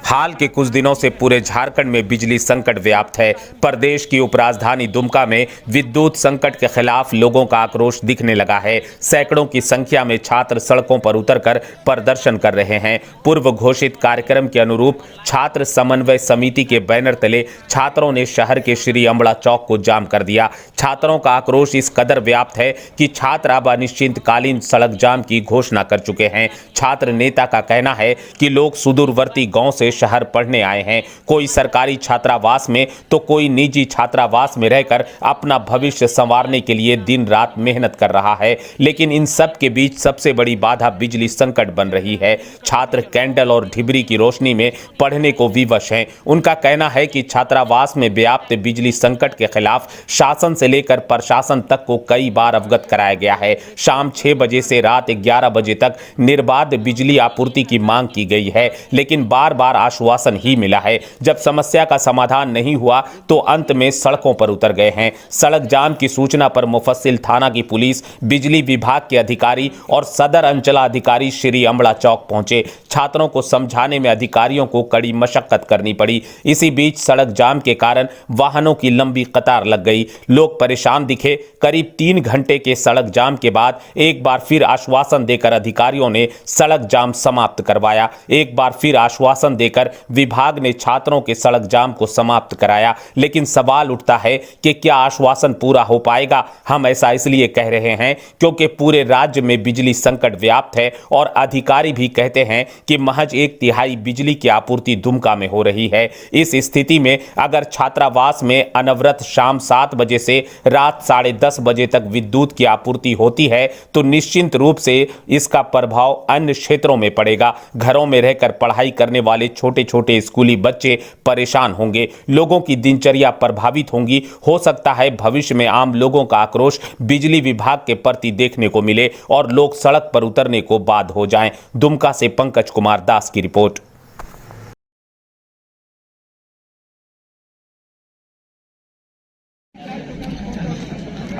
हाल के कुछ दिनों से पूरे झारखंड में बिजली संकट व्याप्त है। प्रदेश की उपराजधानी दुमका में विद्युत संकट के खिलाफ लोगों का आक्रोश दिखने लगा है। सैकड़ों की संख्या में छात्र सड़कों पर उतरकर प्रदर्शन कर रहे हैं। पूर्व घोषित कार्यक्रम के अनुरूप छात्र समन्वय समिति के बैनर तले छात्रों ने शहर के श्री अमड़ा चौक को जाम कर दिया। छात्रों का आक्रोश इस कदर व्याप्त है कि छात्र अब अनिश्चितकालीन सड़क जाम की घोषणा कर चुके हैं। छात्र नेता का कहना है कि लोग सुदूरवर्ती गांव से शहर पढ़ने आए हैं, कोई सरकारी छात्रावास में तो कोई निजी छात्रावास में रहकर अपना भविष्य संवारने के लिए दिन रात मेहनत कर रहा है। लेकिन इन सब के बीच सबसे बड़ी बाधा बिजली संकट बन रही है। छात्र कैंडल और ढिबरी की रोशनी में पढ़ने को विवश हैं। उनका कहना है कि छात्रावास में व्याप्त बिजली संकट के खिलाफ शासन से लेकर प्रशासन तक को कई बार अवगत कराया गया है। शाम 6 बजे से रात 11 बजे तक निर्बाध बिजली आपूर्ति की मांग की गई है, लेकिन बार बार आश्वासन ही मिला है। जब समस्या का समाधान नहीं हुआ तो अंत में सड़कों पर उतर गए हैं। सड़क जाम की सूचना पर मुफस्सिल थाना की पुलिस, बिजली विभाग के अधिकारी और सदर अंचलाधिकारी श्री अमड़ा चौक पहुंचे। छात्रों को समझाने में अधिकारियों को कड़ी मशक्कत करनी पड़ी। इसी बीच सड़क जाम के कारण वाहनों की लंबी कतार लग गई। लोग परेशान दिखे। करीब 3 घंटे के सड़क जाम के बाद एक बार फिर आश्वासन देकर अधिकारियों ने सड़क जाम समाप्त करवाया। एक बार फिर आश्वासन देकर विभाग ने छात्रों के सड़क जाम को समाप्त कराया। लेकिन सवाल उठता है कि क्या आश्वासन पूरा हो पाएगा? हम ऐसा इसलिए कह रहे हैं क्योंकि पूरे राज्य में बिजली संकट व्याप्त है और अधिकारी भी कहते हैं कि महज 1/3 बिजली की आपूर्ति दुमका में हो रही है। इस स्थिति में अगर छात्रावास में अनवरत शाम 7 बजे से रात 10:30 बजे तक विद्युत की आपूर्ति होती है तो निश्चित रूप से इसका प्रभाव अन्य क्षेत्रों में पड़ेगा। घरों में रहकर पढ़ाई करने वाले छोटे छोटे स्कूली बच्चे परेशान होंगे, लोगों की दिनचर्या प्रभावित होंगी। हो सकता है भविष्य में आम लोगों का आक्रोश बिजली विभाग के प्रति देखने को मिले और लोग सड़क पर उतरने को बाध्य हो जाएं। दुमका से पंकज कुमार दास की रिपोर्ट।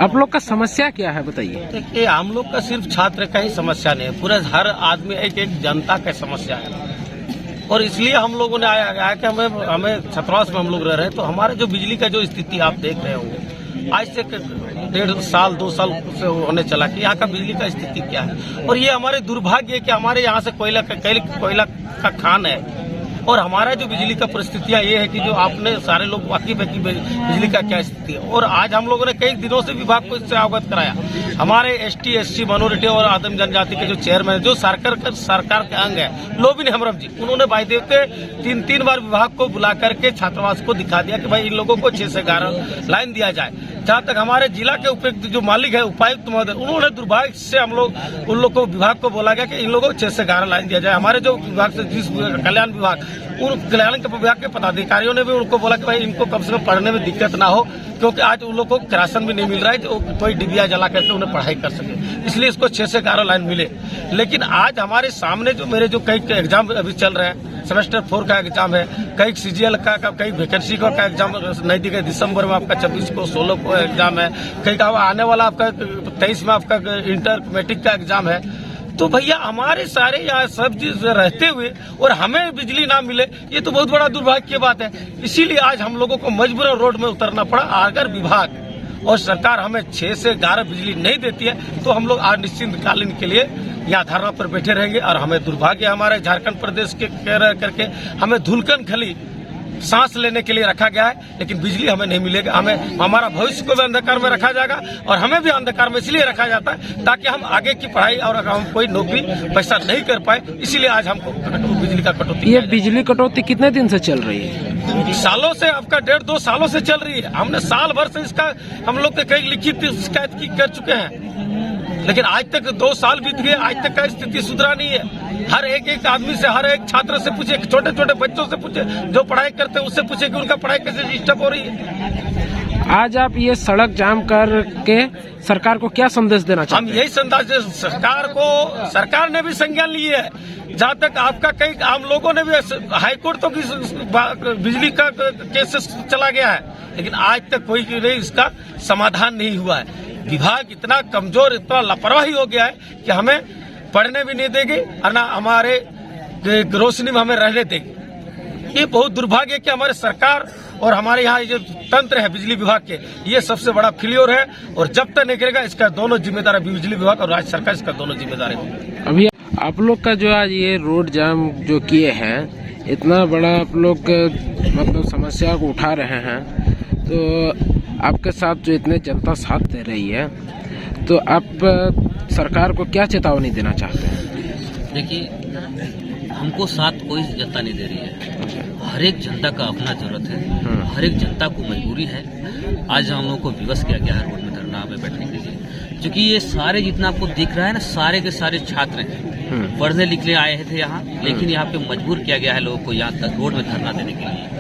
आप लोग का समस्या क्या है बताइए? देखिए, हम लोग का सिर्फ छात्र का ही समस्या नहीं है, पूरा हर आदमी एक जनता का समस्या है। और इसलिए हम लोगों ने आया कि हमें छात्रावास में हम लोग रह रहे हैं, तो हमारे जो बिजली का जो स्थिति आप देख रहे होंगे, आज से 1.5 साल 2 साल से होने चला कि यहाँ का बिजली का स्थिति क्या है। और ये हमारे दुर्भाग्य है कि हमारे यहाँ से कोयला का खान है और हमारा जो बिजली का परिस्थितियाँ ये है कि जो आपने सारे लोग वाकिफ है कि बिजली का क्या स्थिति है। और आज हम लोगों ने कई दिनों से विभाग को इससे अवगत कराया। हमारे ST SC माइनॉरिटी और आदिम जनजाति के जो चेयरमैन, जो सरकार के अंग है, लोबिन हेम्ब्रम जी, उन्होंने बायदे 3 बार विभाग को बुला करके छात्रावास को दिखा दिया कि भाई इन लोगों को 6 से 11 लाइन दिया जाए। जहाँ तक हमारे जिला के उपायुक्त जो मालिक है, उपायुक्त महोदय, उन्होंने दुर्भाग्य से उन लोग को विभाग को बोला गया कि इन लोगों को 6 से 11 लाइन दिया जाए। हमारे जो विभाग से जिस कल्याण विभाग, उन कल्याण के विभाग के पदाधिकारियों ने भी उनको बोला कि भाई इनको कम से कम पढ़ने में दिक्कत ना हो, क्योंकि आज उन लोगों को राशन भी नहीं मिल रहा है जो कोई डिबिया जला करके उन्हें पढ़ाई कर सके, इसलिए इसको 6 से 11 लाइन मिले। लेकिन आज हमारे सामने जो मेरे जो कई एग्जाम अभी चल रहे हैं, सेमेस्टर 4 का एग्जाम है, कई CGL का कई वैकेंसी का एग्जाम नजदीक है, दिसंबर में आपका 26 को 16 को एग्जाम है, कई का आने वाला आपका 23 में आपका इंटर मैट्रिक का एग्जाम है। तो भैया हमारे सारे यहाँ सब चीज रहते हुए और हमें बिजली ना मिले, ये तो बहुत बड़ा दुर्भाग्य की बात है। इसीलिए आज हम लोगों को मजबूरन रोड में उतरना पड़ा। अगर विभाग और सरकार हमें 6 से 11 बिजली नहीं देती है तो हम लोग आज निश्चितकालीन के लिए यहाँ धरना पर बैठे रहेंगे। और हमें दुर्भाग्य हमारे झारखंड प्रदेश के करके हमें धुलकन खली सांस लेने के लिए रखा गया है, लेकिन बिजली हमें नहीं मिलेगा। हमारा भविष्य को भी अंधकार में रखा जाएगा और हमें भी अंधकार में इसलिए रखा जाता है ताकि हम आगे की पढ़ाई और हम कोई नौकरी पैसा नहीं कर पाए। इसीलिए आज हमको बिजली का कटौती। ये बिजली कटौती कितने दिन से चल रही है? सालों से, आपका 1.5-2 सालों से चल रही है। हमने साल भर से इसका हम लोग के कई लिखित शिकायत कर चुके हैं, लेकिन आज तक 2 साल बीत गए, आज तक का स्थिति सुधरा नहीं है। हर एक आदमी से, हर एक छात्र से पूछे, छोटे छोटे बच्चों से पूछे, जो पढ़ाई करते हैं उससे पूछे कि उनका पढ़ाई कैसे डिस्टर्ब हो रही है। आज आप ये सड़क जाम करके सरकार को क्या संदेश देना चाहते हैं? हम यही संदेश सरकार ने भी संज्ञान ली है। जहाँ तक आपका कई आम लोगों ने भी हाईकोर्ट तो बिजली का केस चला गया है, लेकिन आज तक कोई इसका समाधान नहीं हुआ है। विभाग इतना कमजोर, इतना लापरवाही हो गया है कि हमें पढ़ने भी नहीं देगी और ना हमारे रोशनी में हमें रहने देगी। ये बहुत दुर्भाग्य है कि हमारे सरकार और हमारे यहाँ जो तंत्र है बिजली विभाग के, ये सबसे बड़ा फेल्योर है। और जब तक नहीं करेगा इसका दोनों जिम्मेदार है, बिजली विभाग और राज्य सरकार इसका दोनों जिम्मेदार है। अभी आप लोग का जो आज ये रोड जाम जो किए हैं, इतना बड़ा आप लोग मतलब समस्या को उठा रहे हैं, तो आपके साथ जो इतने जनता साथ दे रही है, तो आप सरकार को क्या चेतावनी देना चाहते हैं? देखिए, हमको साथ कोई जनता नहीं दे रही है। हर एक जनता का अपना जरूरत है, हर एक जनता को मजबूरी है। आज हम लोग को विवश किया गया है रोड में धरना पे बैठने के लिए, क्योंकि ये सारे जितना आपको दिख रहा है ना, सारे के सारे छात्र हैं, पढ़ने लिखने आए थे यहाँ, लेकिन यहाँ पे मजबूर किया गया है लोगों को यहाँ तक रोड में धरना देने के लिए।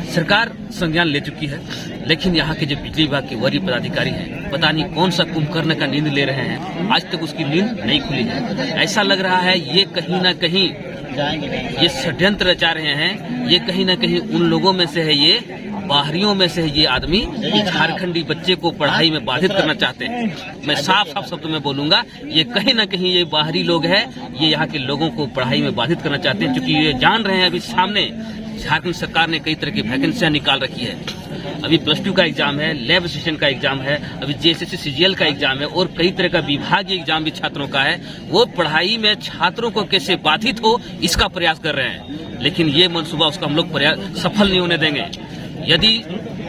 सरकार संज्ञान ले चुकी है, लेकिन यहाँ के जो बिजली विभाग के वरीय पदाधिकारी हैं, पता नहीं कौन सा कुंभकर्ण का नींद ले रहे हैं, आज तक उसकी नींद नहीं खुली है। ऐसा लग रहा है ये कहीं ना कहीं ये षड्यंत्र रचा रहे हैं, ये कहीं ना कहीं उन लोगों में से है, ये बाहरियों में से ये आदमी झारखंडी बच्चे को पढ़ाई में बाधित करना चाहते हैं। मैं साफ साफ शब्द में बोलूंगा, ये कहीं ना कहीं ये बाहरी लोग हैं, ये यहाँ के लोगों को पढ़ाई में बाधित करना चाहते हैं, क्योंकि ये जान रहे हैं अभी सामने झारखंड सरकार ने कई तरह की वैकेंसियां निकाल रखी है। अभी +2 का एग्जाम है, लैब असिस्टेंट का एग्जाम है, अभी JSSC CGL का एग्जाम है, और कई तरह का विभागीय एग्जाम भी छात्रों का है। वो पढ़ाई में छात्रों को कैसे बाधित हो इसका प्रयास कर रहे हैं, लेकिन ये मनसूबा उसका हम लोग प्रयास सफल नहीं होने देंगे। यदि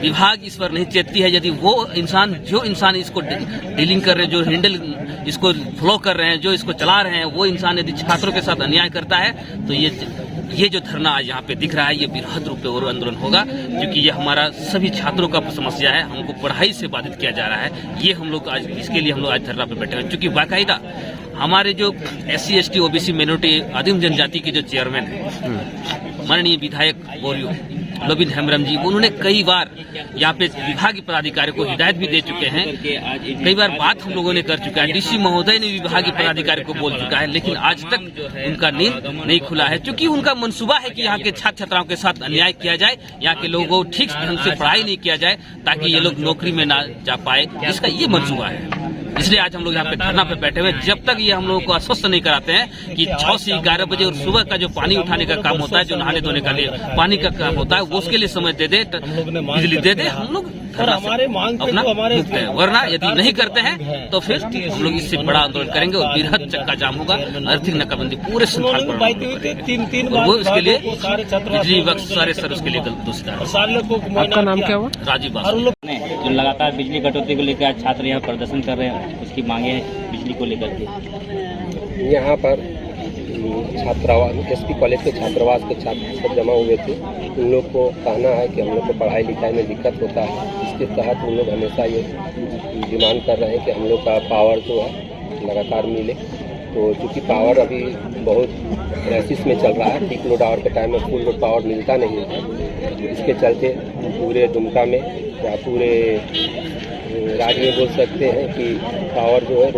विभाग इस पर नहीं चेतती है, यदि वो इंसान जो इंसान इसको डीलिंग कर रहे हैं, जो हैंडल इसको फ्लो कर रहे हैं, जो इसको चला रहे हैं, वो इंसान यदि छात्रों के साथ अन्याय करता है, तो ये जो धरना आज यहाँ पे दिख रहा है, ये बृहद रूप में और आंदोलन होगा, क्योंकि ये हमारा सभी छात्रों का समस्या है। हमको पढ़ाई से बाधित किया जा रहा है। ये हम लोग आज इसके लिए हम लोग आज धरना पे बैठे हैं, क्योंकि बाकायदा हमारे जो SC ST OBC मिनोरिटी आदिम जनजाति के जो चेयरमैन है, माननीय विधायक बोरियो लोबिन हेम्ब्रम जी, उन्होंने कई बार यहाँ पे विभागीय पदाधिकारी को हिदायत भी दे चुके हैं, कई बार बात हम लोगों ने कर चुका है, DC महोदय ने विभागीय पदाधिकारी को बोल चुका है, लेकिन आज तक उनका नींद नहीं खुला है, क्योंकि उनका मंसूबा है कि यहाँ के छात्र छात्राओं के साथ अन्याय किया जाए, यहाँ के लोगों को ठीक ढंग से पढ़ाई नहीं किया जाए, ताकि ये लोग नौकरी में ना जा पाए, इसका ये मंसूबा है। इसलिए आज हम लोग यहाँ पे धरना पे बैठे हुए, जब तक ये हम लोगों को आश्वस्त नहीं कराते हैं कि 6 से 11 बजे और सुबह का जो पानी उठाने का काम होता है, जो नहाने धोने का लिए पानी का काम होता है, वो उसके लिए समय दे दे, बिजली दे दे, हम लोग हमारे मांग अपना मुक्त है। वरना यदि नहीं करते हैं तो फिर हम लोग इससे बड़ा आंदोलन करेंगे और बृहद चक्का जाम होगा, आर्थिक नाकाबंदी पूरे संस्थान पर, वो इसके लिए बिजली विभाग सारे सर उसके लिए दोषी। आपका नाम क्या हुआ? राजीव बासु। जो लगातार बिजली कटौती को लेकर आज छात्र यहाँ प्रदर्शन कर रहे हैं, उसकी मांगे हैं बिजली को लेकर के। यहाँ पर छात्रावास SP कॉलेज के छात्रावास के छात्र सब जमा हुए थे। उन लोग को कहना है कि हम लोग को पढ़ाई लिखाई में दिक्कत होता है, इसके तहत उन लोग हमेशा ये डिमांड कर रहे हैं कि हम लोग का पावर जो है लगातार मिले। तो चूँकि पावर अभी बहुत क्राइसिस में चल रहा है, पीक लोड आवर के टाइम में फुल लोड पावर मिलता नहीं है, इसके चलते पूरे दुमका में या पूरे राज्य में बोल सकते हैं कि पावर जो है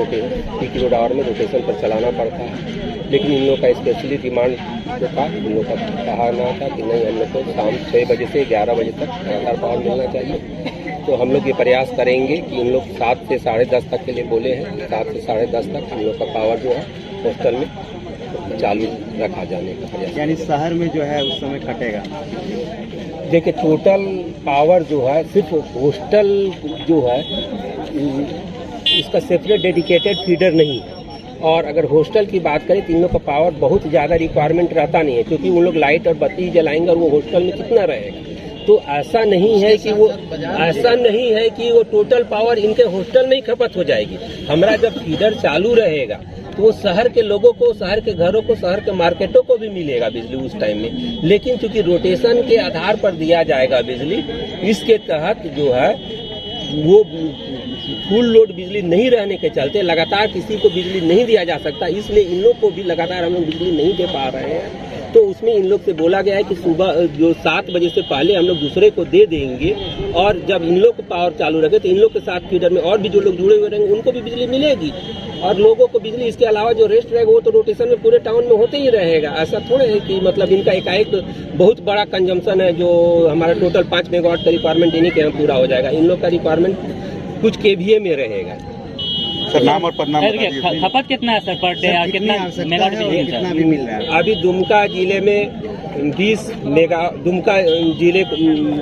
पीक लोड आवर में रोटेशन पर चलाना पड़ता है। लेकिन इन लोग का स्पेशली डिमांड जो था, इन लोग का कहना था कि नहीं, हम लोग को शाम 6 बजे से 11 बजे तक लगातार पावर मिलना चाहिए। तो हम लोग ये प्रयास करेंगे कि इन लोग 7 से 10:30 तक के लिए बोले हैं, 7 से 10:30 तक हम लोग का पावर जो है हॉस्टल में चालू रखा जाने का प्रयास। यानी शहर में जो है उस समय कटेगा। देखिए, टोटल पावर जो है सिर्फ हॉस्टल जो है इसका सेपरेट डेडिकेटेड फीडर नहीं है। और अगर हॉस्टल की बात करें तो इन लोग का पावर बहुत ज़्यादा रिक्वायरमेंट रहता नहीं है, क्योंकि वो लोग लाइट और बत्ती जलाएंगे और वो हॉस्टल में कितना रहेगा। तो ऐसा नहीं है कि वो टोटल पावर इनके हॉस्टल में ही खपत हो जाएगी। हमारा जब फीडर चालू रहेगा तो वो शहर के लोगों को, शहर के घरों को, शहर के मार्केटों को भी मिलेगा बिजली उस टाइम में। लेकिन चूंकि रोटेशन के आधार पर दिया जाएगा बिजली, इसके तहत जो है वो फुल लोड बिजली नहीं रहने के चलते लगातार किसी को बिजली नहीं दिया जा सकता, इसलिए इन लोग को भी लगातार हम लोग बिजली नहीं दे पा रहे हैं। तो उसमें इन लोग से बोला गया है कि सुबह जो 7 बजे से पहले हम लोग दूसरे को दे देंगे, और जब इन लोग को पावर चालू रखे तो इन लोग के साथ फीडर में और भी जो लोग जुड़े हुए रहेंगे उनको भी बिजली मिलेगी, और लोगों को बिजली इसके अलावा जो रेस्ट रहेगा वो तो रोटेशन में पूरे टाउन में होते ही रहेगा। ऐसा थोड़ा है कि मतलब इनका एकाएक बहुत बड़ा कंजम्पशन है, जो हमारा टोटल 5 मेगावाट का रिक्वायरमेंट इन्हीं के यहाँ पूरा हो जाएगा। इन लोग का रिक्वायरमेंट कुछ KVA में रहेगा। सर, नाम और पदनाम खपत कितना है सर पर डे, कितना मेगावाट कितना भी मिल रहा है? अभी दुमका जिले में 20 मेगा दुमका जिले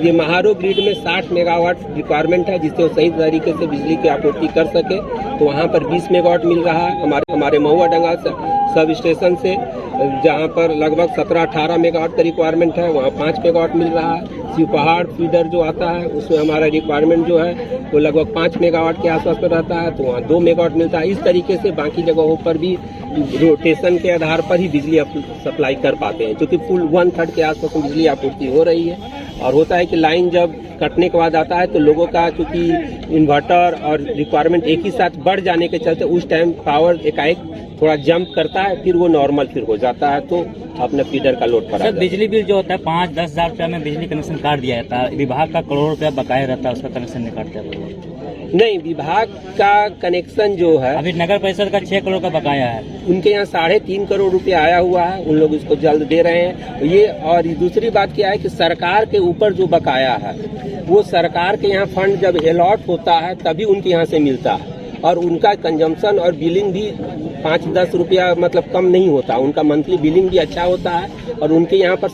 ये महारो ग्रिड में 60 मेगावाट रिक्वायरमेंट है, जिससे वो सही तरीके से बिजली की आपूर्ति कर सके। तो वहाँ पर 20 मेगावाट मिल रहा है। हमारे महुआ डंगा सब स्टेशन से जहाँ पर लगभग 17-18 मेगावाट का रिक्वायरमेंट है, वहाँ 5 मेगावाट मिल रहा है। शिव पहाड़ फीडर जो आता है उसमें हमारा रिक्वायरमेंट जो है वो लगभग 5 मेगावाट के आसपास पर रहता है, तो वहाँ 2 मेगावाट मिलता है। इस तरीके से बाकी जगहों पर भी रोटेशन के आधार पर ही बिजली सप्लाई कर पाते हैं, क्योंकि फुल 1/3 के आसपास में बिजली आपूर्ति हो रही है। और होता है कि लाइन जब कटने के बाद आता है तो लोगों का चूँकि इन्वर्टर और रिक्वायरमेंट एक ही साथ बढ़ जाने के चलते उस टाइम पावर एकाएक थोड़ा जंप करता है, फिर वो नॉर्मल फिर हो जाता है, तो अपने फीडर का लोड पर। सर बिजली बिल जो होता है 5-10 हज़ार रुपया में बिजली कनेक्शन काट दिया जाता है, विभाग का करोड़ों रुपया बकाया रहता है, उसका कनेक्शन नहीं काटते हैं। नहीं, विभाग का कनेक्शन जो है अभी नगर परिषद का 6 करोड़ का बकाया है, उनके यहाँ 3.5 करोड़ रुपया आया हुआ है, उन लोग इसको जल्द दे रहे हैं ये। और दूसरी बात क्या है कि सरकार के ऊपर जो बकाया है वो सरकार के यहाँ फंड जब अलॉट होता है तभी उनके यहाँ से मिलता है, और उनका कंजम्पशन और बिलिंग भी 5-10 रुपया मतलब कम नहीं होता, उनका मंथली बिलिंग भी अच्छा होता है, और उनके यहाँ पर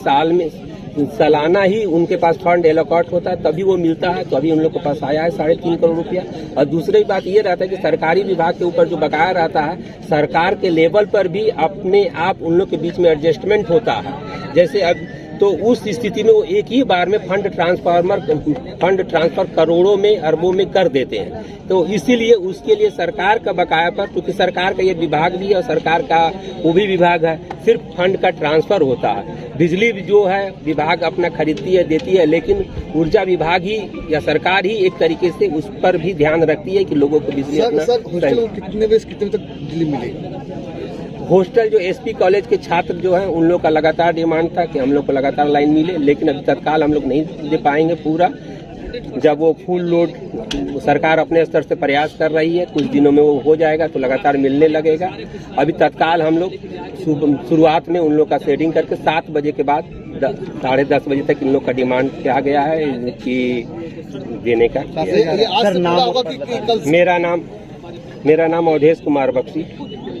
सालाना ही उनके पास फंड एलोकेट होता है तभी वो मिलता है। तो अभी उन लोग के पास आया है 3.5 करोड़ रुपया। और दूसरी बात ये रहता है कि सरकारी विभाग के ऊपर जो बकाया रहता है, सरकार के लेवल पर भी अपने आप उन लोग के बीच में एडजस्टमेंट होता है। जैसे अब तो उस स्थिति में वो एक ही बार में फंड ट्रांसफर करोड़ों में अरबों में कर देते हैं। तो इसीलिए उसके लिए सरकार का बकाया पर, क्योंकि सरकार का ये विभाग भी है और सरकार का वो भी विभाग है, सिर्फ फंड का ट्रांसफर होता है। बिजली जो है विभाग अपना खरीदती है देती है, लेकिन ऊर्जा विभाग ही या सरकार ही एक तरीके से उस पर भी ध्यान रखती है कि लोगों को बिजली कितने बजे कितने तक बिजली मिलेगी? हॉस्टल जो एसपी कॉलेज के छात्र जो हैं उन लोग का लगातार डिमांड था कि हम लोग को लगातार लाइन मिले, लेकिन अभी तत्काल हम लोग नहीं दे पाएंगे पूरा। जब वो फुल लोड सरकार अपने स्तर से प्रयास कर रही है, कुछ दिनों में वो हो जाएगा तो लगातार मिलने लगेगा। अभी तत्काल हम लोग शुरुआत में उन लोग का सेटिंग करके 7 बजे के बाद 10:30 बजे तक इन लोग का डिमांड किया गया है कि देने का। मेरा नाम अवधेश कुमार बख्शी,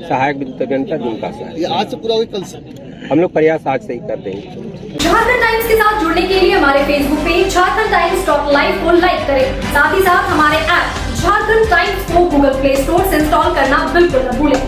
सहायक विद्युत अभियंता दुमका से। ये आज से पूरा हुई कल से? हम लोग प्रयास आज से ही कर देंगे। झारखंड टाइम्स के साथ जुड़ने के लिए हमारे Facebook page Jharkhand times .live को लाइक करें। साथ ही साथ हमारे ऐप झारखंड टाइम्स को गूगल प्ले स्टोर से इंस्टॉल करना बिल्कुल न भूलें।